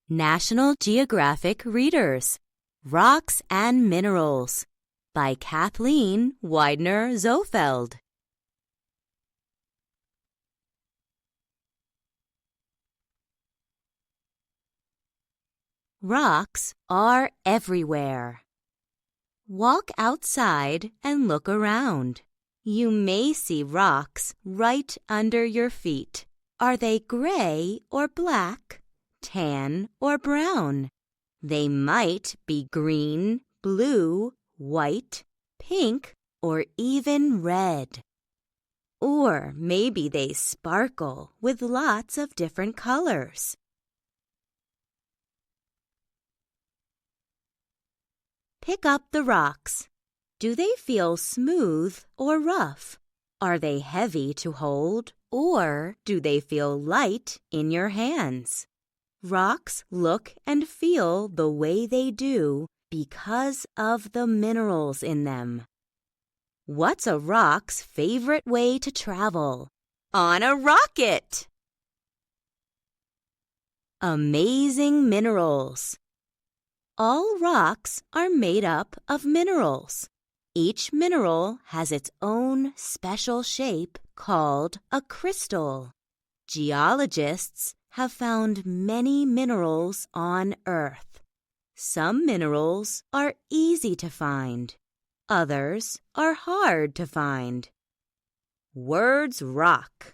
National Geographic Readers, Rocks and Minerals by Kathleen Widener-Zofeld. Rocks are everywhere. Walk outside and look around. You may see rocks right under your feet. Are they gray or black, tan or brown? They might be green, blue, white, pink, or even red. Or maybe they sparkle with lots of different colors. Pick up the rocks. Do they feel smooth or rough? Are they heavy to hold, or do they feel light in your hands? Rocks look and feel the way they do because of the minerals in them. What's a rock's favorite way to travel? On a rocket! Amazing minerals. All rocks are made up of minerals. Each mineral has its own special shape called a crystal. Geologists have found many minerals on Earth. Some minerals are easy to find. Others are hard to find. Words rock.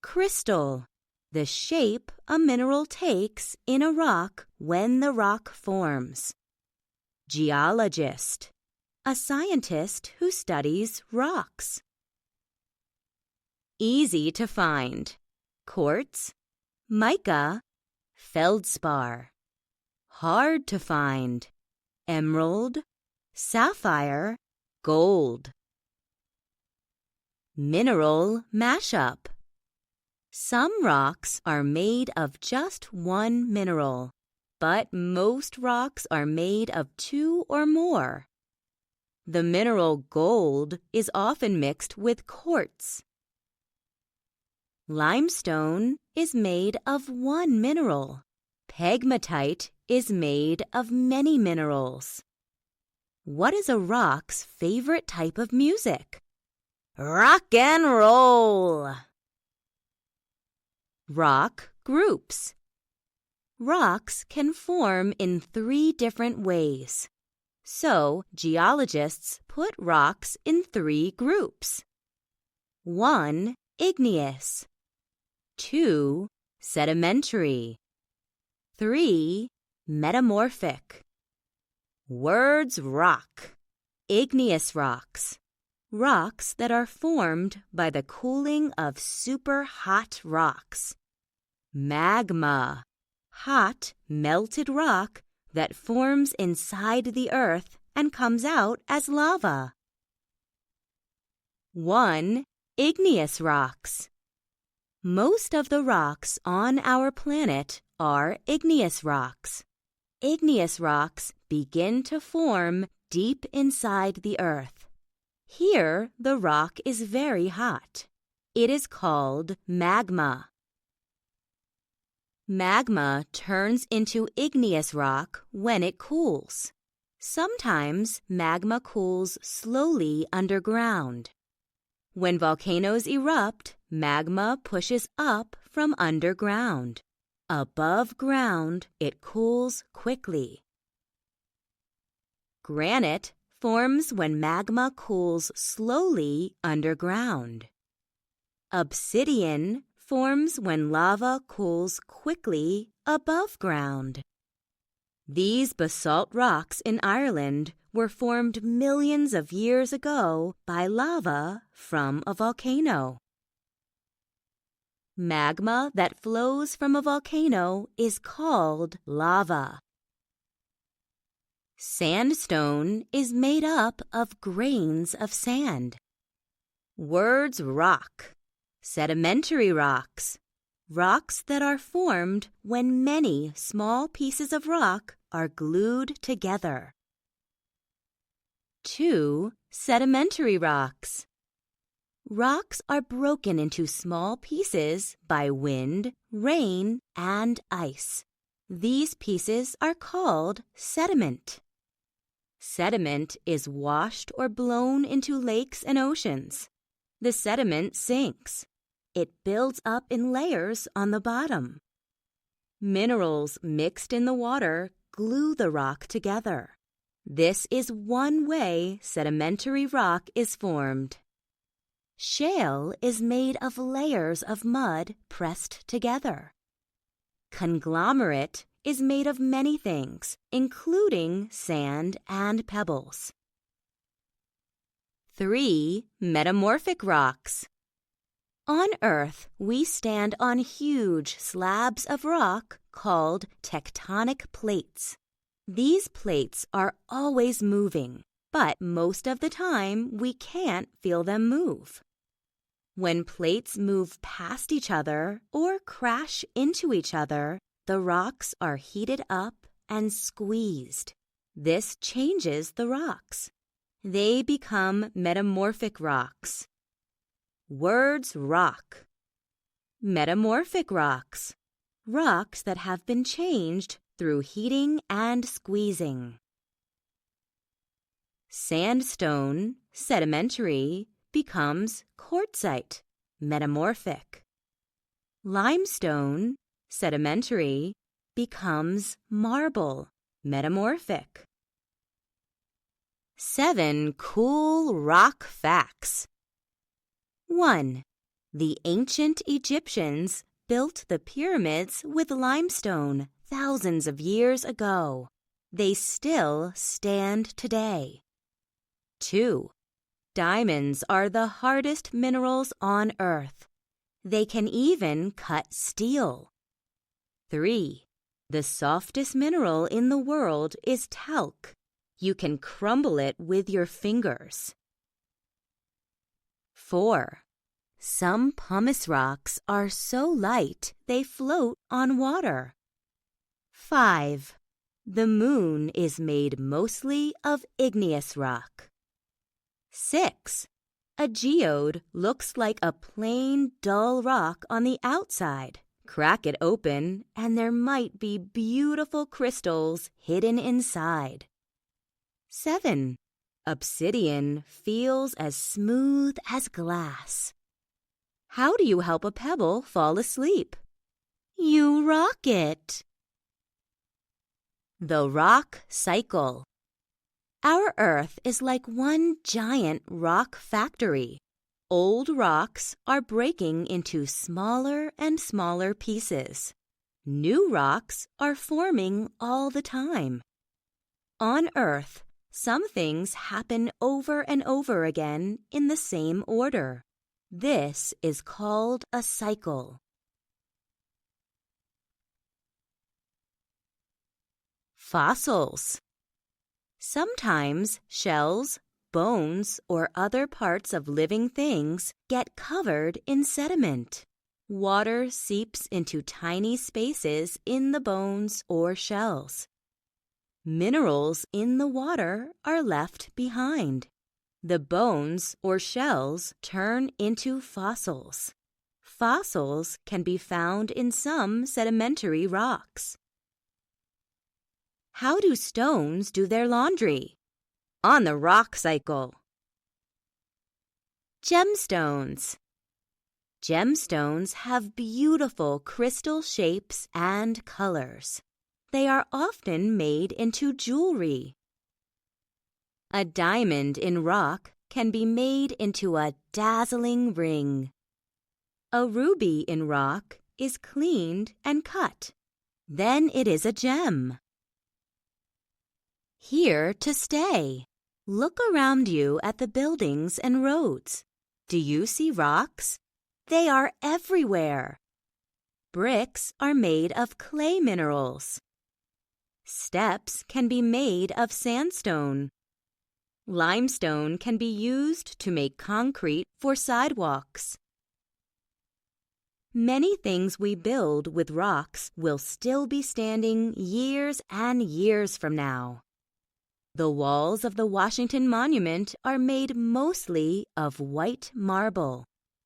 Crystal. The shape a mineral takes in a rock when the rock forms. Geologist. A scientist who studies rocks. Easy to find. Quartz, mica, feldspar. Hard to find. Emerald, sapphire, gold. Mineral mashup. Some rocks are made of just one mineral, but most rocks are made of two or more. The mineral gold is often mixed with quartz. Limestone is made of one mineral. Pegmatite is made of many minerals. What is a rock's favorite type of music? Rock and roll! Rock groups. Rocks can form in 3 different ways. So, geologists put rocks in 3 groups. 1. Igneous. 2. Sedimentary. 3. Metamorphic. Words rock. Igneous rocks. Rocks that are formed by the cooling of super hot rocks. Magma. Hot, melted rock that forms inside the earth and comes out as lava. 1. Igneous rocks. Most of the rocks on our planet are igneous rocks. Igneous rocks begin to form deep inside the earth. Here, the rock is very hot. It is called magma. Magma turns into igneous rock when it cools. Sometimes magma cools slowly underground. When volcanoes erupt, magma pushes up from underground. Above ground, it cools quickly. Granite forms when magma cools slowly underground. Obsidian forms when lava cools quickly above ground. These basalt rocks in Ireland were formed millions of years ago by lava from a volcano. Magma that flows from a volcano is called lava. Sandstone is made up of grains of sand. Words rock. Sedimentary rocks. Rocks that are formed when many small pieces of rock are glued together. 2. Sedimentary rocks. Rocks are broken into small pieces by wind, rain, and ice. These pieces are called sediment. Sediment is washed or blown into lakes and oceans. The sediment sinks. It builds up in layers on the bottom. Minerals mixed in the water glue the rock together. This is one way sedimentary rock is formed. Shale is made of layers of mud pressed together. Conglomerate is made of many things, including sand and pebbles. 3. Metamorphic rocks. On Earth, we stand on huge slabs of rock called tectonic plates. These plates are always moving, but most of the time we can't feel them move. When plates move past each other or crash into each other, the rocks are heated up and squeezed. This changes the rocks. They become metamorphic rocks. Words rock. Metamorphic rocks. Rocks that have been changed through heating and squeezing. Sandstone, sedimentary, becomes quartzite, metamorphic. Limestone, sedimentary, becomes marble, metamorphic. 7 cool rock facts. 1. The ancient Egyptians built the pyramids with limestone thousands of years ago. They still stand today. 2. Diamonds are the hardest minerals on Earth. They can even cut steel. 3. The softest mineral in the world is talc. You can crumble it with your fingers. 4. Some pumice rocks are so light they float on water. 5. The moon is made mostly of igneous rock. 6. A geode looks like a plain, dull rock on the outside. Crack it open, and there might be beautiful crystals hidden inside. 7. Obsidian feels as smooth as glass. How do you help a pebble fall asleep? You rock it. The rock cycle. Our Earth is like one giant rock factory. Old rocks are breaking into smaller and smaller pieces. New rocks are forming all the time. On Earth, some things happen over and over again in the same order. This is called a cycle. Fossils. Sometimes shells, bones, or other parts of living things get covered in sediment. Water seeps into tiny spaces in the bones or shells. Minerals in the water are left behind. The bones or shells turn into fossils. Fossils can be found in some sedimentary rocks. How do stones do their laundry? On the rock cycle. Gemstones. Gemstones have beautiful crystal shapes and colors. They are often made into jewelry. A diamond in rock can be made into a dazzling ring. A ruby in rock is cleaned and cut. Then it is a gem. Here to stay. Look around you at the buildings and roads. Do you see rocks? They are everywhere. Bricks are made of clay minerals. Steps can be made of sandstone. Limestone can be used to make concrete for sidewalks. Many things we build with rocks will still be standing years and years from now. The walls of the Washington Monument are made mostly of white marble.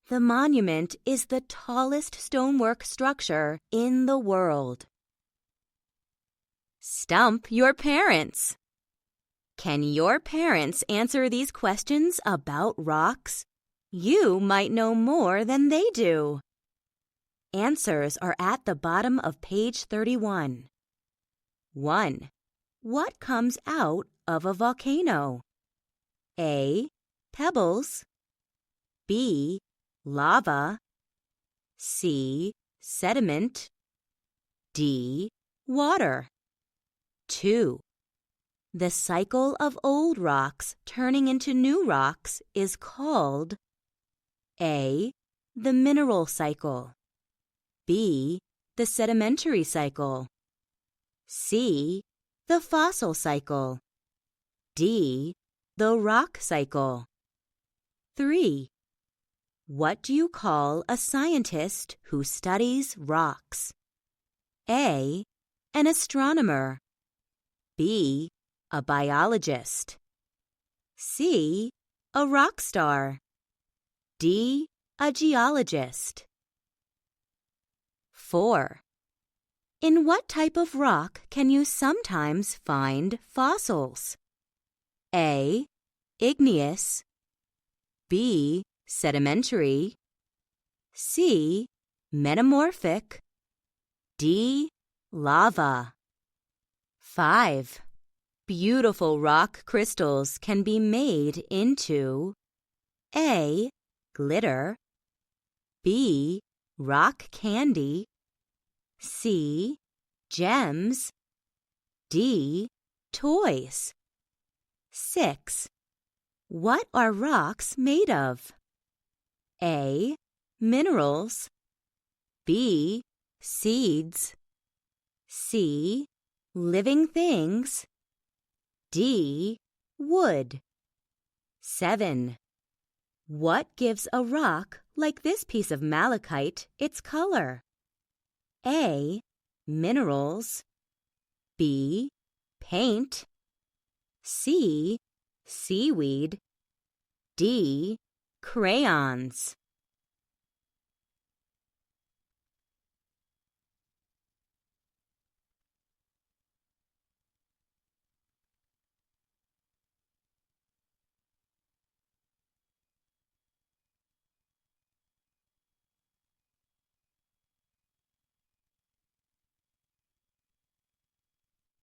The monument is the tallest stonework structure in the world. Stump your parents. Can your parents answer these questions about rocks? You might know more than they do. Answers are at the bottom of page 31. 1. What comes out of a volcano? A. Pebbles. B. Lava. C. Sediment. D. Water. 2. The cycle of old rocks turning into new rocks is called A. The mineral cycle. B. The sedimentary cycle. C. The fossil cycle. D. The rock cycle. 3. What do you call a scientist who studies rocks? A. An astronomer. B. A biologist. C. A rock star. D. A geologist. 4. In what type of rock can you sometimes find fossils? A. Igneous. B. Sedimentary. C. Metamorphic. D. Lava. 5. Beautiful rock crystals can be made into A. Glitter. B. Rock candy. C. Gems. D. Toys. 6. What are rocks made of? A. Minerals. B. Seeds. C. Living things. D. Wood. 7. What gives a rock like this piece of malachite its color? A. Minerals. B. Paint. C. Seaweed. D. Crayons.